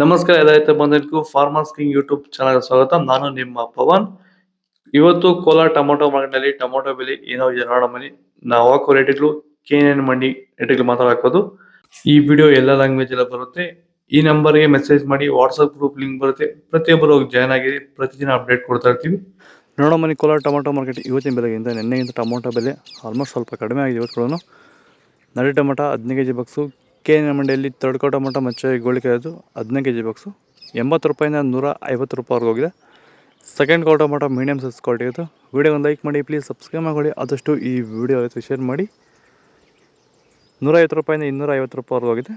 ನಮಸ್ಕಾರ ರೈತ ಬಂಧುಗಳಿಗೂ farmers king YouTube channel ಸ್ವಾಗತ. ನಾನು ನಿಮ್ಮ ಪವನ್. ಇವತ್ತು ಕೋಲಾರ ಟೊಮೊಟೊ ಮಾರ್ಕೆಟ್ನಲ್ಲಿ ಟೊಮೊಟೊ ಬೆಲೆ ಏನೋ ಇದೆ ನೋಡೋಣ ಬನ್ನಿ. ನಾವು ಹಾಕೋ ರೇಟ್ಗಳು KNN ಮಂಡಿ ರೇಟ್ಗಳು ಮಾತಾಡೋದು. ಈ ವಿಡಿಯೋ ಎಲ್ಲ ಲ್ಯಾಂಗ್ವೇಜ್ ಎಲ್ಲ ಬರುತ್ತೆ. ಈ ನಂಬರ್ಗೆ ಮೆಸೇಜ್ ಮಾಡಿ, ವಾಟ್ಸ್ಆಪ್ ಗ್ರೂಪ್ ಲಿಂಕ್ ಬರುತ್ತೆ, ಪ್ರತಿಯೊಬ್ಬರು ಜಾಯ್ನ್ ಆಗಿ ಪ್ರತಿದಿನ ಅಪ್ಡೇಟ್ ಕೊಡ್ತಾ ಇರ್ತೀವಿ. ನೋಡೋ ಮನಿ ಕೋಲಾರ ಟೊಮೊಟೊ ಮಾರ್ಕೆಟ್ ಇವತ್ತಿನ ಬೆಲೆಗಿಂತ ನಿನ್ನೆಗಿಂತ ಟೊಮೊಟೊ ಬೆಲೆ ಆಲ್ಮೋಸ್ಟ್ ಸ್ವಲ್ಪ ಕಡಿಮೆ ಆಗಿದೆ. ಇವತ್ತು ನಡಿ ಟೊಮೊಟೊ 15 kg ಬಾಕ್ಸು, KNN ಮಂಡಿಯಲ್ಲಿ ತಡ್ಕೋ ಟೊಮೊಟೊ ಮತ್ತು ಗೋಳಿಕಾಯದು 15 kg ಬಾಕ್ಸು 80 ರೂಪಾಯಿಂದ 150 ರೂಪಾಯಿವರೆಗೂ ಹೋಗಿದೆ. Second quality tomato medium size quality ಇದು. ವಿಡಿಯೋಗೊಂದು ಲೈಕ್ ಮಾಡಿ, ಪ್ಲೀಸ್ ಸಬ್ಸ್ಕ್ರೈಬ್ ಮಾಡಿ, ಆದಷ್ಟು ಈ ವಿಡಿಯೋ ಆಯಿತು ಶೇರ್ ಮಾಡಿ. 150 ರೂಪಾಯಿಂದ 250 ರೂಪಾಯಿವರೆಗೂ ಹೋಗಿದೆ.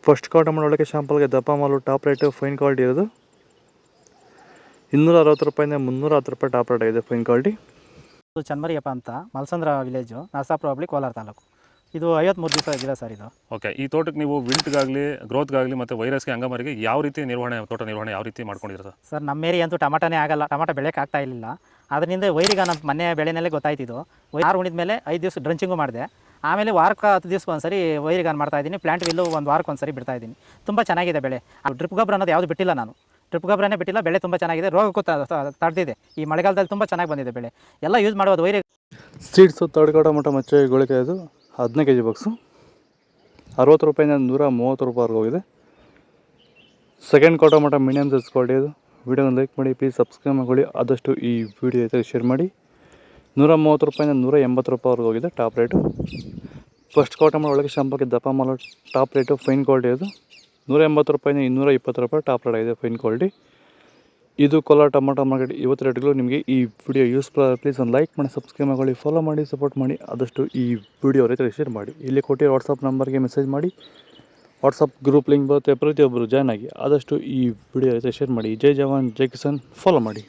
ಫಸ್ಟ್ ಕ್ವಾಲಿಟಿ ಟೊಮೊಟೊ ಒಳಗೆ ಶಾಂಪಲ್ಗೆ ದಪ್ಪ ಮಾಲು ಟಾಪ್ ರೇಟು ಫೈನ್ ಕ್ವಾಲಿಟಿ ಇರೋದು 260 ರೂಪಾಯಿಂದ 310 ರೂಪಾಯಿ ಟಾಪ್ ರೇಟ್ ಆಗಿದೆ ಫೈನ್ ಕ್ವಾಲಿಟಿ. ಇದು ಚನ್ಮರಿಯಪ್ಪ ಅಂತ ಮಲ್ಸಂದ್ರ ವಿಲೇಜು, ನರಸಾಪುರ ಹೋಬಳಿ, ಕೋಲಾರ ತಾಲೂಕು. ಇದು 53 ದಿವಸ ಗಿಡ ಸರ್ ಇದು. ಓಕೆ, ಈ ತೋಟಕ್ಕೆ ನೀವು ವಿಲ್ಟ್ಗಾಗಲಿ ಗ್ರೋತ್ಗಾಗಲಿ ಮತ್ತು ವೈರಸ್ಗೆ ಅಂಗಮಾರಿಗೆ ಯಾವ ರೀತಿ ತೋಟ ನಿರ್ವಹಣೆ ಯಾವ ರೀತಿ ಮಾಡ್ಕೊಂಡಿರೋದು ಸರ್? ನಮ್ಮ ಏರಿಯಾ ಅಂತೂ ಟಮಾಟನೇ ಆಗಲ್ಲ, ಟಮಾಟೋ ಬೆಳೆಯೋಕೆ ಆಗ್ತಾ ಇರಲಿಲ್ಲ. ಅದರಿಂದ ವೈರಿಗ ನಮ್ಮ ಮನೆ ಬೆಳೆನಲ್ಲೇ ಗೊತ್ತಾಯ್ತಿದ್ದು. 6 ಉಣಿದ ಮೇಲೆ 5 ದಿವಸ ಡ್ರಂಚಿಂಗು ಮಾಡಿದೆ. ಆಮೇಲೆ ವಾರಕ್ಕೆ 10 ದಿವಸಕ್ಕೆ ಒಂದ್ಸರಿ ವೈರಿಗಾನ್ ಮಾಡ್ತಾಯಿದ್ದೀನಿ. ಪ್ಲಾಂಟ್ ವಿಲ್ಲು 1 ವಾರಕ್ಕೆ ಒಂದ್ಸರಿ ಬಿಡ್ತಾಯಿದ್ದೀನಿ. ತುಂಬ ಚೆನ್ನಾಗಿದೆ ಬೆಳೆ. ಡ್ರಿಪ್ ಗೊಬ್ಬರ ಅನ್ನೋದು ಯಾವುದು ಬಿಟ್ಟಿಲ್ಲ ನಾನು. ಡ್ರಿಪ್ ಗೊಬ್ಬರನೇ ಬಿಟ್ಟಿಲ್ಲ. ಬೆಳೆ ತುಂಬ ಚೆನ್ನಾಗಿದೆ. ರೋಗಕ್ಕೂ ತಡೆದಿದೆ. ಈ ಮಳೆಗಾಲದಲ್ಲಿ ತುಂಬ ಚೆನ್ನಾಗಿ ಬಂದಿದೆ ಬೆಳೆ. ಎಲ್ಲ ಯೂಸ್ ಮಾಡ್ಬೋದು. ವೈರಿ ಸೀಡ್ಸು ತಡ್ಕೋ ಟೊಮೊಟೊ ಮತ್ತು ಗೋಳಿಕಾಯದು 15 kg ಬಾಕ್ಸು 60 ರೂಪಾಯಿಂದ 130 ರೂಪಾಯಿವರೆಗೂ ಹೋಗಿದೆ. Second quality tomato medium size quality ಇದು. ವಿಡಿಯೋನ ಲೈಕ್ ಮಾಡಿ, ಪ್ಲೀಸ್ ಸಬ್ಸ್ಕ್ರೈಬ್ ಮಾಡಿ, ಆದಷ್ಟು ಈ ವಿಡಿಯೋ ಜೊತೆ ಶೇರ್ ಮಾಡಿ. 130 ರೂಪಾಯಿಂದ 180 ರೂಪಾಯಿವರೆಗೂ ಹೋಗಿದೆ top rate. First quality tomato ಒಳಗೆ ಶಾಂಪಲ್ಗೆ ದಪ್ಪ ಮಾಲು ಟಾಪ್ ರೇಟು ಫೈನ್ ಕ್ವಾಲಿಟಿ ಇದು. 180 ರೂಪಾಯಿಂದ 220 ರೂಪಾಯಿ ಟಾಪ್ ರೇಟ್ ಆಗಿದೆ ಫೈನ್ ಕ್ವಾಲಿಟಿ. ಇದು ಕೋಲಾರ ಟೊಮೊಟೊ ಮಾರ್ಕೆಟ್ ಇವತ್ತು ರೇಟ್ಗಳು. ನಿಮಗೆ ಈ ವಿಡಿಯೋ ಯೂಸ್ಫುಲ್ ಆದರೆ ಪ್ಲೀಸ್ ಒಂದು ಲೈಕ್ ಮಾಡಿ, ಸಬ್ಸ್ಕ್ರೈಬ್ ಮಾಡಿ, ಫಾಲೋ ಮಾಡಿ, ಸಪೋರ್ಟ್ ಮಾಡಿ, ಆದಷ್ಟು ಈ ವಿಡಿಯೋ ರೈತರಿಗೆ ಶೇರ್ ಮಾಡಿ. ಇಲ್ಲಿ ಕೊಟ್ಟಿರೋ ವಾಟ್ಸಪ್ ನಂಬರ್ಗೆ ಮೆಸೇಜ್ ಮಾಡಿ, ವಾಟ್ಸಪ್ ಗ್ರೂಪ್ ಲಿಂಕ್ ಬರುತ್ತೆ, ಪ್ರತಿಯೊಬ್ಬರು ಜಾಯ್ನ್ ಆಗಿ ಆದಷ್ಟು ಈ ವಿಡಿಯೋ ರೈತರಿಗೆ ಶೇರ್ ಮಾಡಿ. ಜೈ ಜವಾನ್ ಜೈ ಕಿಸಾನ್, ಫಾಲೋ ಮಾಡಿ.